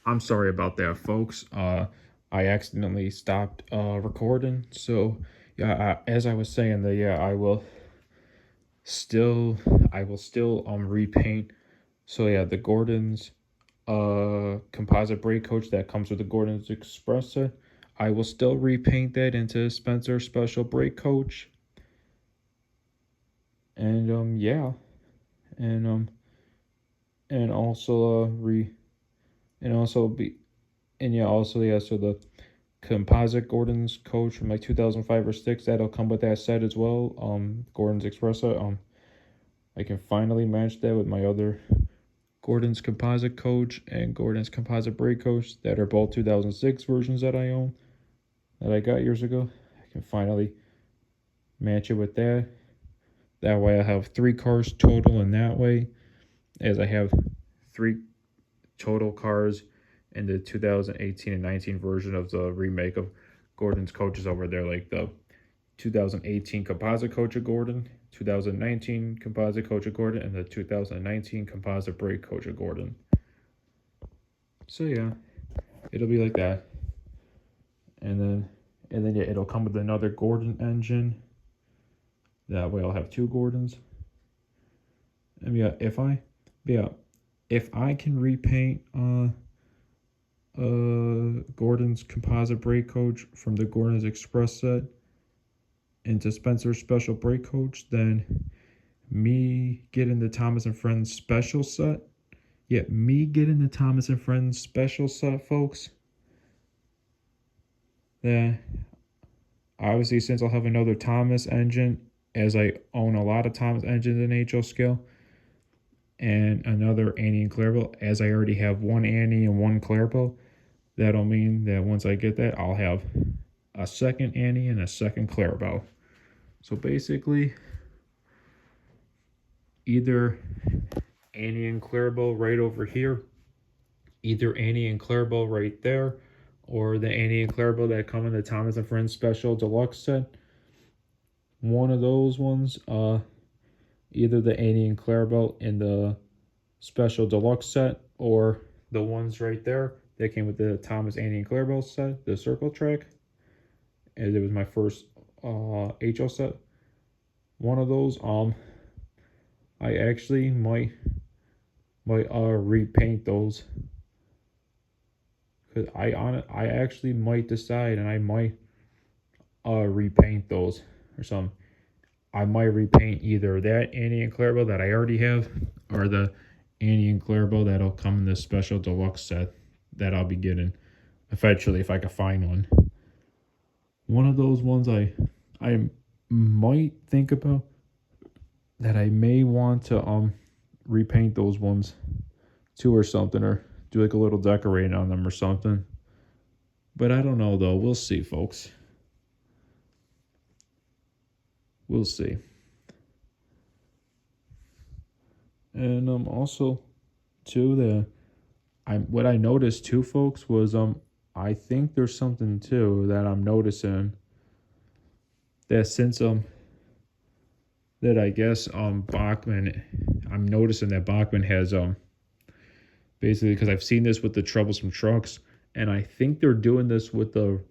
I'm sorry about that, folks. I accidentally stopped recording. So yeah, as I was saying, that yeah, still, I will still repaint. So yeah, the Gordon's composite brake coach that comes with the Gordon's Express set, I will still repaint that into Spencer Special Brake Coach. And yeah, and and also re and also be and yeah, also yeah, so the composite Gordon's coach from like 2005 or 6 that'll come with that set as well. Gordon's Express set. I can finally match that with my other Gordon's composite coach and Gordon's composite brake coach that are both 2006 versions that I own, that I got years ago. I can finally match it with that. That way I have 3 cars total in that way, as I have 3 total cars in the 2018 and 19 version of the remake of Gordon's coaches over there, like the 2018 composite coach of Gordon, 2019 composite coach of Gordon, and the 2019 composite brake coach of Gordon. So yeah, it'll be like that, and then yeah, it'll come with another Gordon engine. That way, I'll have 2 Gordons. And yeah, if I can repaint Gordon's composite brake coach from the Gordon's Express set into Spencer's special brake coach, then me getting the Thomas and Friends special set. Yeah, me getting the Thomas and Friends special set, folks. Then obviously, since I'll have another Thomas engine, as I own a lot of Thomas engines in HO scale, and another Annie and Clarabelle, as I already have one Annie and one Clarabelle, that'll mean that once I get that, I'll have a second Annie and a second Clarabelle. So basically, either Annie and Clarabelle right over here, either Annie and Clarabelle right there, or the Annie and Clarabelle that come in the Thomas and Friends Special Deluxe set. One of those ones, either the Annie and Clarabelle in the Special Deluxe set, or the ones right there that came with the Thomas, Annie, and Clarabelle set, the Circle Track. As it was my first HO set. One of those, I actually might repaint those, because I actually might decide, and I might repaint those or something. I might repaint either that Annie and Clarabelle that I already have, or the Annie and Clarabelle that'll come in this special deluxe set that I'll be getting eventually if I can find one. One of those ones I might think about, that I may want to repaint those ones too or something, or do like a little decorating on them or something. But I don't know though. We'll see, folks. We'll see. And also too, the I what I noticed too, folks, was I think there's something too that I'm noticing, that since that I guess Bachman, I'm noticing that Bachman has basically, because I've seen this with the troublesome trucks, and I think they're doing this with the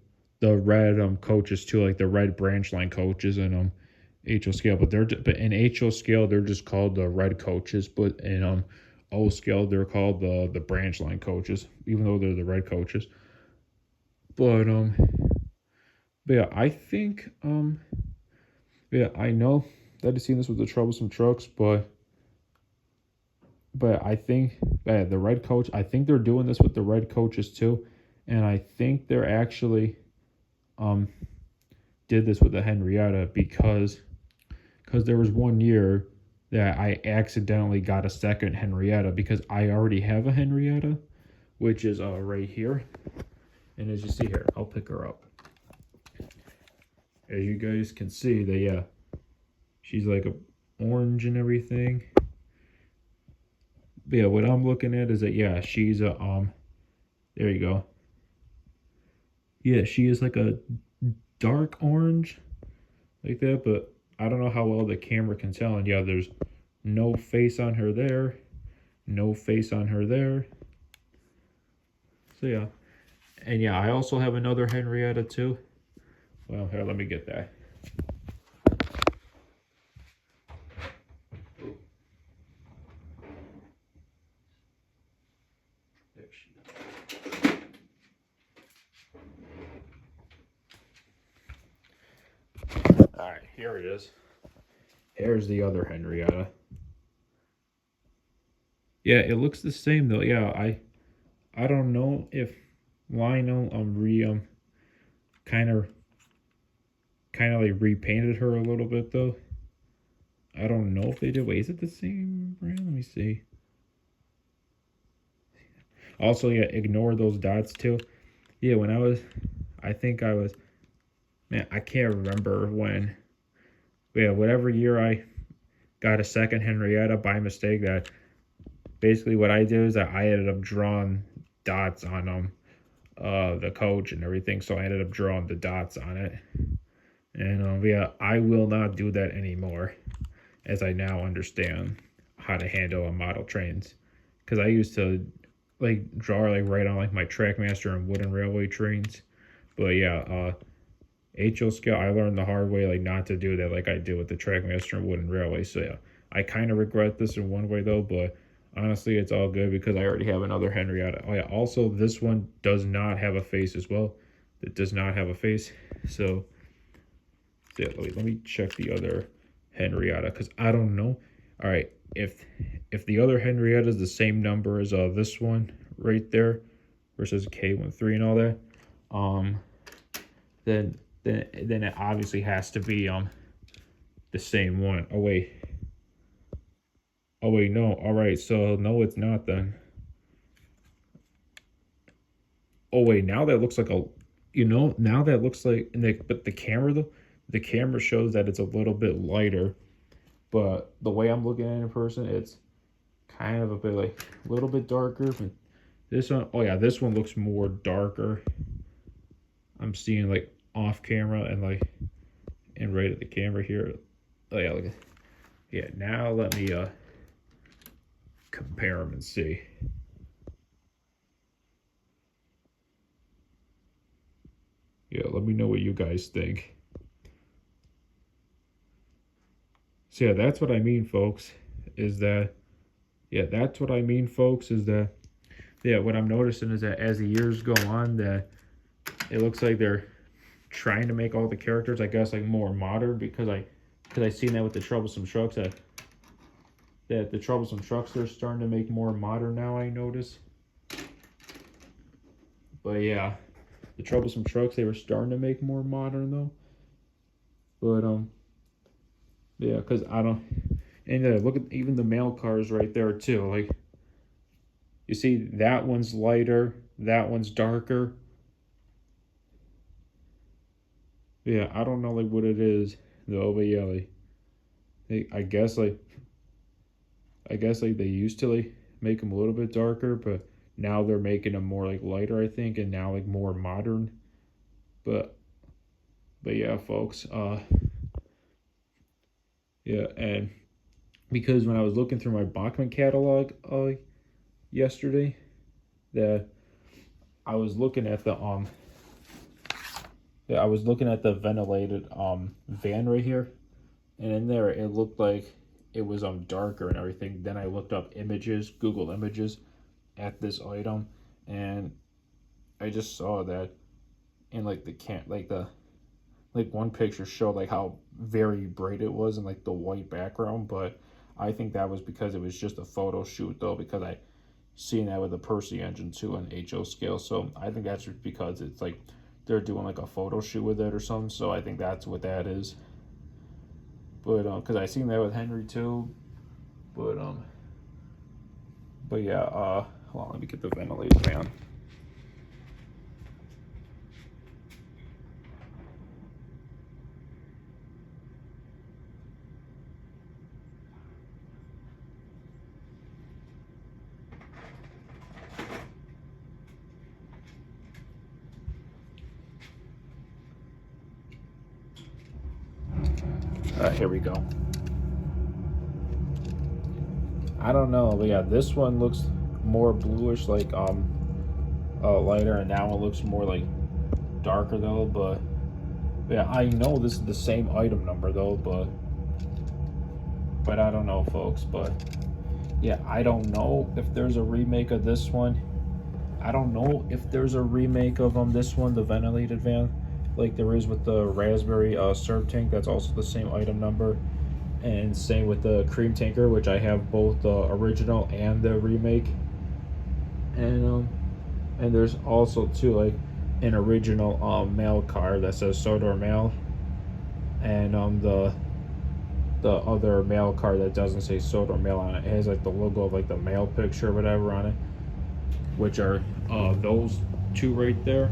red coaches too, like the red branch line coaches and HO scale, but in HO scale they're just called the red coaches, but in O scale they're called the branch line coaches, even though they're the red coaches. But but yeah, I think yeah, I know that I've seen this with the troublesome trucks, but I think the red coach, I think they're doing this with the red coaches too, and I think they're actually um did this with the Henrietta, because there was one year that I accidentally got a second Henrietta, because I already have a Henrietta, which is right here, and as you see here, I'll pick her up. As you guys can see, that yeah, she's like a orange and everything. But yeah, what I'm looking at is that yeah, she's a there you go. Yeah, she is like a dark orange like that, but I don't know how well the camera can tell. And yeah, there's no face on her there, no face on her there. So yeah, and yeah, I also have another Henrietta too. Well, here, let me get that. There she is. All right, here it is. Here's the other Henrietta. Yeah, it looks the same though. Yeah, I don't know if Lionel kind of like repainted her a little bit though. I don't know if they did. Wait, is it the same brand? Let me see. Also, yeah, ignore those dots too. Yeah, I think I was, man, I can't remember when. Yeah, whatever year I got a second Henrietta by mistake. That basically what I did is that I ended up drawing dots on the coach and everything. So I ended up drawing the dots on it. And yeah, I will not do that anymore, as I now understand how to handle a model trains. Because I used to like draw like right on like my Trackmaster and wooden railway trains. But yeah, HO scale, I learned the hard way like not to do that like I did with the Trackmaster and wooden railway. So yeah, I kind of regret this in one way though, but honestly it's all good because I already have another Henrietta. Oh yeah, also this one does not have a face as well. It does not have a face. So yeah, let me check the other Henrietta because I don't know. All right, if the other Henrietta is the same number as this one right there versus K13 and all that, then it obviously has to be the same one. Oh wait, no. All right, so no, it's not then. Oh wait, now that looks like now that looks like, but the camera though, the camera shows that it's a little bit lighter, but the way I'm looking at it in person, it's kind of a bit like a little bit darker. But this one, oh yeah, this one looks more darker. I'm seeing like off camera and like and right at the camera here. Oh yeah, look at, yeah. Now let me compare them and see. Yeah, let me know what you guys think. So yeah, that's what I mean, folks. Is that yeah, that's what I mean, folks. Is that yeah, what I'm noticing is that as the years go on, that it looks like they're trying to make all the characters, I guess, like more modern because I seen that with the Troublesome Trucks that the Troublesome Trucks they're starting to make more modern now. I notice. But yeah, the Troublesome Trucks they were starting to make more modern though. But yeah, because I don't. And look at even the mail cars right there too. Like, you see that one's lighter, that one's darker. Yeah, I don't know like what it is though, but yeah, like I guess like they used to like make them a little bit darker, but now they're making them more like lighter, I think, and now like more modern. But yeah, folks, yeah, and because when I was looking through my Bachmann catalog yesterday, that I was looking at the yeah, I was looking at the ventilated van right here, and in there it looked like it was darker and everything. Then I looked up images, Google Images, at this item, and I just saw that in like like one picture showed like how very bright it was in like the white background, but I think that was because it was just a photo shoot though, because I seen that with the Percy engine too and HO scale. So I think that's just because it's like they're doing like a photo shoot with it or something. So I think that's what that is. But because I seen that with Henry too. But yeah, hold on, let me get the ventilator fan. Here we go. I don't know, but yeah, this one looks more bluish, like lighter, and that one looks more like darker though. But yeah, I know this is the same item number though, but I don't know, folks. But yeah, I don't know if there's a remake of this one. I don't know if there's a remake of this one, the ventilated van, like there is with the raspberry serve tank. That's also the same item number, and same with the cream tanker, which I have both the original and the remake. And there's also too like an original mail card that says Sodor Mail, and the other mail card that doesn't say Sodor Mail on it. It has like the logo of like the mail picture or whatever on it, which are those two right there.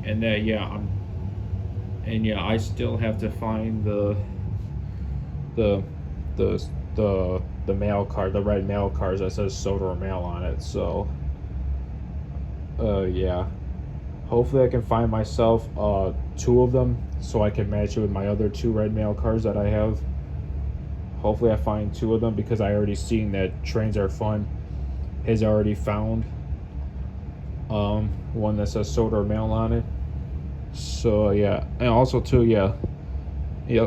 And that I still have to find the the mail card, the red mail card that says Sodor Mail on it. So yeah, hopefully I can find myself two of them so I can match it with my other two red mail cards that I have. Hopefully I find two of them, because I already seen that Trains Are Fun has already found one that says Sodor Mail on it. So yeah, and also too, yeah,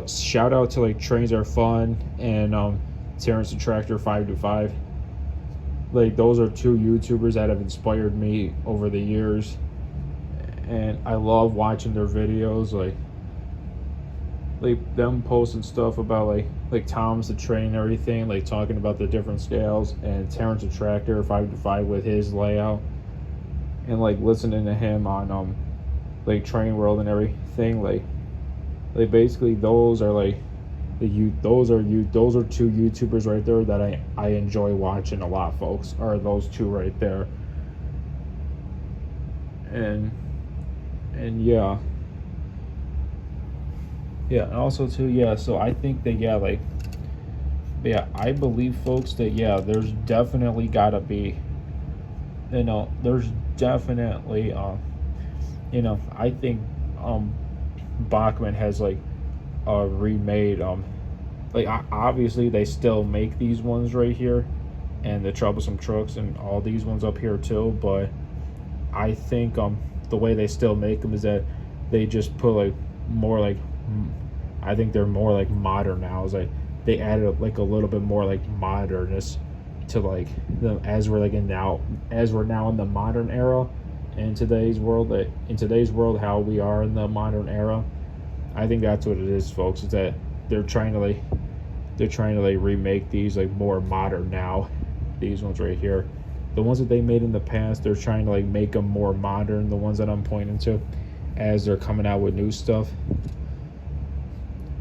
shout out to like Trains Are Fun and Terrence the Tractor 525. Like those are two YouTubers that have inspired me over the years, and I love watching their videos. Like them posting stuff about like Tom's the Train and everything, like talking about the different scales, and Terrence the Tractor 525 with his layout, and like listening to him on like Train World and everything. Like basically those are like those are two YouTubers right there that I enjoy watching a lot, folks. Are those two right there. And yeah, and also too, yeah, so I think that I believe, folks, that there's definitely gotta be, there's definitely I think Bachmann has like remade obviously they still make these ones right here, and the Troublesome Trucks and all these ones up here too, but I think the way they still make them is that they just put like more like, I think they're more like modern now. It's like they added like a little bit more like modernness to like the, as we're now in the modern era in today's world, how we are in the modern era. I think that's what it is, folks. Is that they're trying to remake these like more modern now. These ones right here, the ones that they made in the past, they're trying to like make them more modern. The ones that I'm pointing to, as they're coming out with new stuff.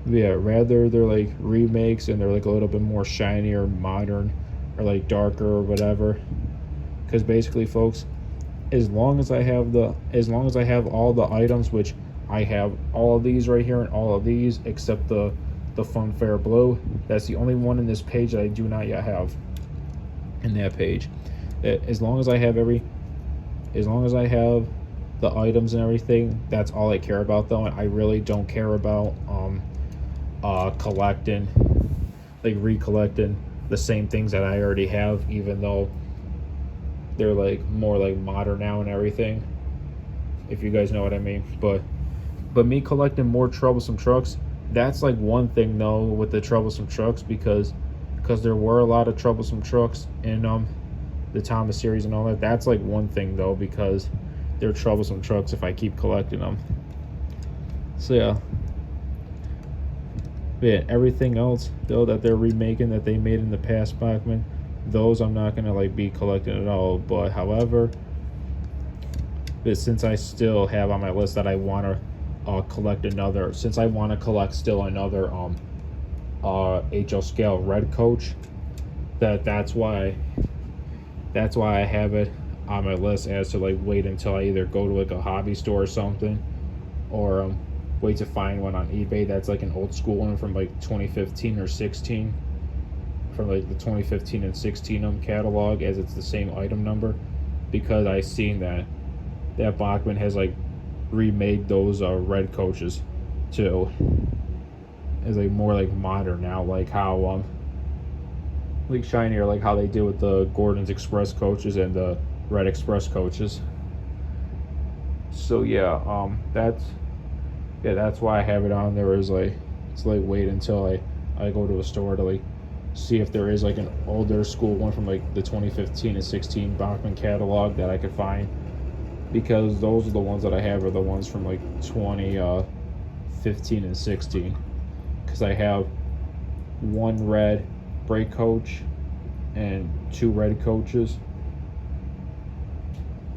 Yeah, rather they're like remakes and they're like a little bit more shiny or modern or like darker or whatever. Because basically, folks, as long as I have all the items, which I have all of these right here and all of these except the Funfair Blue. That's the only one in this page that I do not yet have in that page. As long as I have the items and everything, that's all I care about though. I really don't care about recollecting the same things that I already have, even though they're like more like modern now and everything, if you guys know what I mean. But me collecting more Troublesome Trucks, that's like one thing though with the Troublesome Trucks, because there were a lot of Troublesome Trucks in the Thomas series and all that. That's like one thing though, because they're Troublesome Trucks if I keep collecting them. So yeah, everything else though that they're remaking that they made in the past, Bachmann, those I'm not gonna like be collecting at all. But however, since I still have on my list that I want to collect another, since I want to collect still another HL scale red coach, that's why I have it on my list, as to like wait until I either go to like a hobby store or something, or wait to find one on eBay that's like an old school one from like 2015 or 16, from like the 2015 and 16 catalog, as it's the same item number, because I seen that Bachmann has like remade those red coaches too, as like more like modern now, like how like shinier, like how they did with the Gordon's Express coaches and the Red Express coaches. So yeah, that's why I have it on there. Is like it's like wait until I go to a store to like see if there is like an older school one from like the 2015 and 16 Bachman catalog that I could find, because those are the ones that I have are the ones from like 2015 and 16, because I have one red brake coach and two red coaches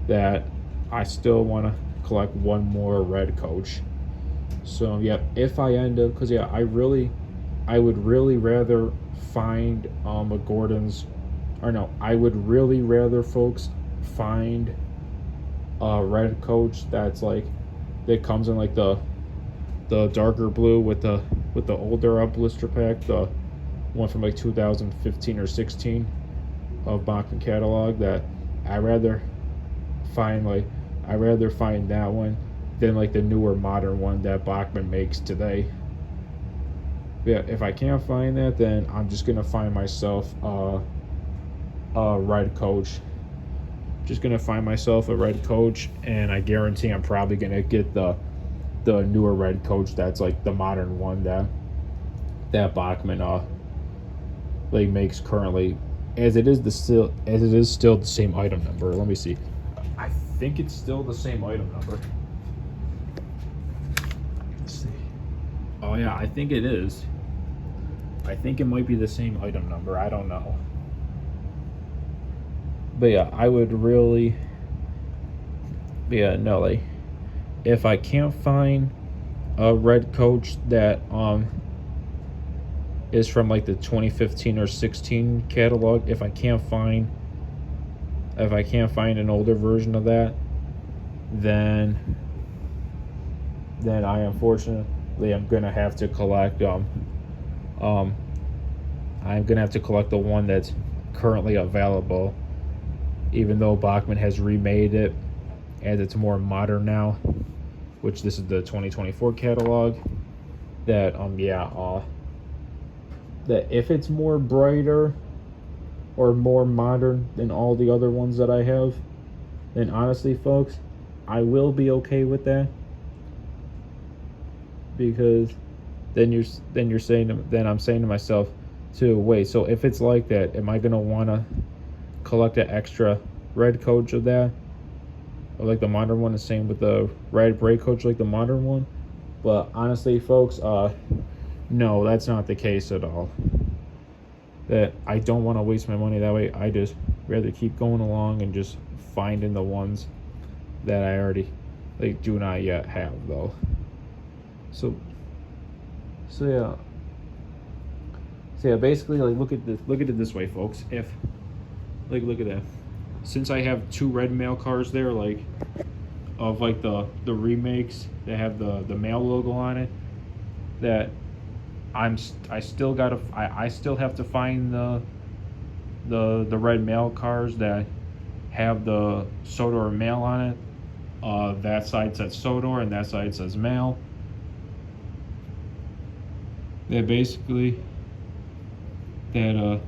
that I still want to collect one more red coach. So yeah, if I end up, because yeah, I would really rather find a Gordon's, or no, I would really rather folks find a red coach that's like that comes in like the darker blue with the older blister pack, the one from like 2015 or 16 of Bachman catalog. That I rather find like I rather find that one than like the newer modern one that Bachman makes today. Yeah, if I can't find that, then I'm just gonna find myself a red coach. Just gonna find myself a red coach, and I guarantee I'm probably gonna get the newer red coach that's like the modern one that Bachman like makes currently, as it is still the same item number. Let me see. I think it's still the same item number. Let's see. Oh yeah, I think it is. I think it might be the same item number. I don't know. But yeah, I would really. Yeah, no, like if I can't find a red coach that is from like the 2015 or 16 catalog, if I can't find an older version of that, then I unfortunately I'm gonna have to collect I'm gonna have to collect the one that's currently available, even though Bachman has remade it as it's more modern now, which this is the 2024 catalog. That that if it's more brighter or more modern than all the other ones that I have, then honestly folks, I will be okay with that, because then I'm saying to myself too, wait, so if it's like that, am I gonna wanna collect an extra red coach of that? Or like the modern one, the same with the red brake coach like the modern one? But honestly folks, no, that's not the case at all. That I don't want to waste my money that way. I just rather keep going along and just finding the ones that I already like do not yet have though. So yeah. So yeah, basically like look at it this way, folks. If like look at that. Since I have two red mail cars there, like of like the remakes that have the mail logo on it, that I still have to find the red mail cars that have the Sodor mail on it. That side says Sodor and that side says mail. That basically that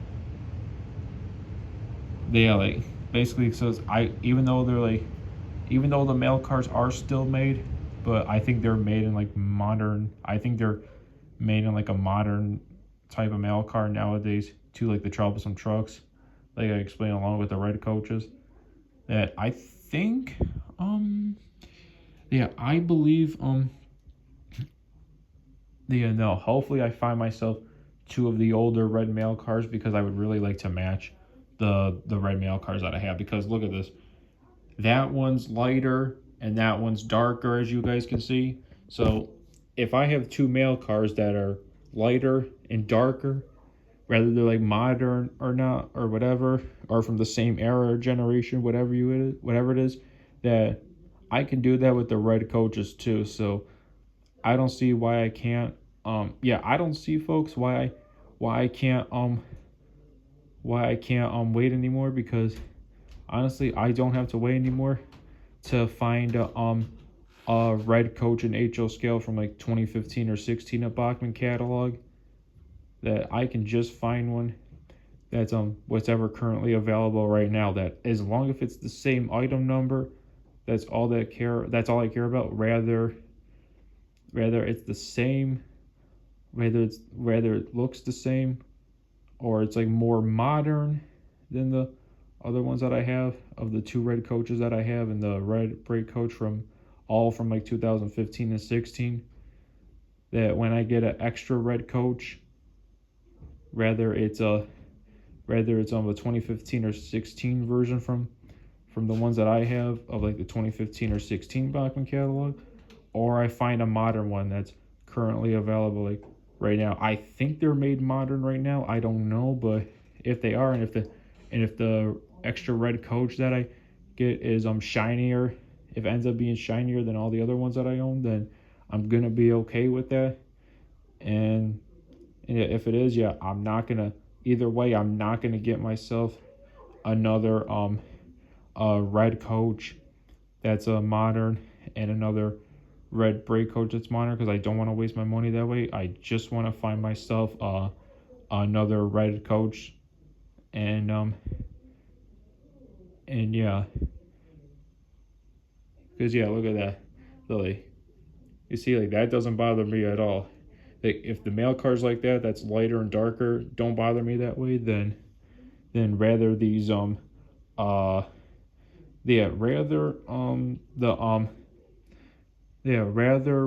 they like basically says even though the mail cars are still made, but I think they're made in like modern. I think they're made in like a modern type of mail car nowadays to like the troublesome trucks, like I explained along with the red coaches. That I think yeah, I believe yeah, no, hopefully I find myself two of the older red mail cars, because I would really like to match the red mail cars that I have, because look at this. That one's lighter and that one's darker, as you guys can see. So if I have two mail cars that are lighter and darker, whether they're like modern or not or whatever, or from the same era or generation, whatever it is, that I can do that with the red coaches too. So I don't see why I can't. I don't see, folks, why I can't wait anymore, because honestly I don't have to wait anymore to find a red coach and HO scale from like 2015 or 16 at Bachman catalog. That I can just find one that's what's ever currently available right now. That as long as it's the same item number, that's all I care about. Rather it's the same, whether it looks the same, or it's like more modern than the other ones that I have, of the two red coaches that I have, and the red break coach from like 2015 and 16. That when I get an extra red coach, whether it's on the 2015 or 16 version from the ones that I have of like the 2015 or 16 Bachman catalog, or I find a modern one that's currently available like right now. I think they're made modern right now. I don't know, but if they are, and if the extra red coach that I get is shinier, if it ends up being shinier than all the other ones that I own, then I'm gonna be okay with that. And if it is, yeah, I'm not gonna. Either way, I'm not gonna get myself another red coach that's a modern, and another red break coach that's modern, because I don't want to waste my money that way. I just want to find myself another red coach, and yeah, because yeah, look at that, Lily. You see, like that doesn't bother me at all. Like if the mail cards like that, that's lighter and darker, don't bother me that way. Then rather these uh yeah rather the yeah rather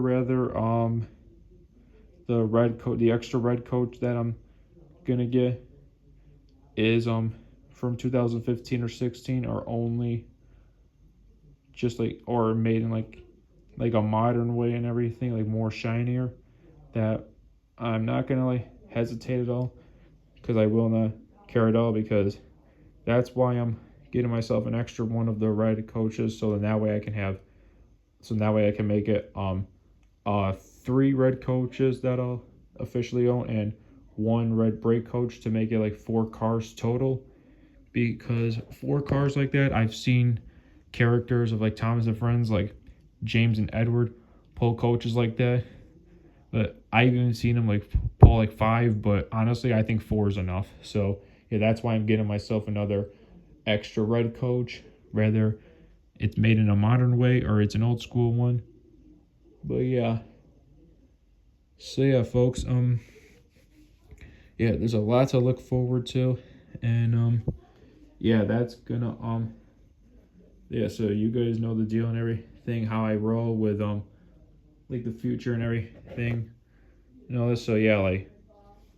the the extra red coat that I'm gonna get is from 2015 or 16 are only just like, or made in like a modern way and everything, like more shinier, that I'm not gonna like hesitate at all, because I will not care at all, because that's why I'm getting myself an extra one of the red coaches, so then that way I can have, so that way I can make it 3 red coaches that I'll officially own, and 1 red break coach, to make it like 4 cars total. Because 4 cars like that, I've seen characters of like Thomas and Friends, like James and Edward, pull coaches like that. But I've even seen them like pull like 5, but honestly, I think 4 is enough. So yeah, that's why I'm getting myself another extra red coach, whether it's made in a modern way or it's an old school one. But yeah, so yeah, folks, yeah, there's a lot to look forward to, and yeah, that's gonna yeah, so you guys know the deal and everything, how I roll with like the future and everything, this. So yeah, like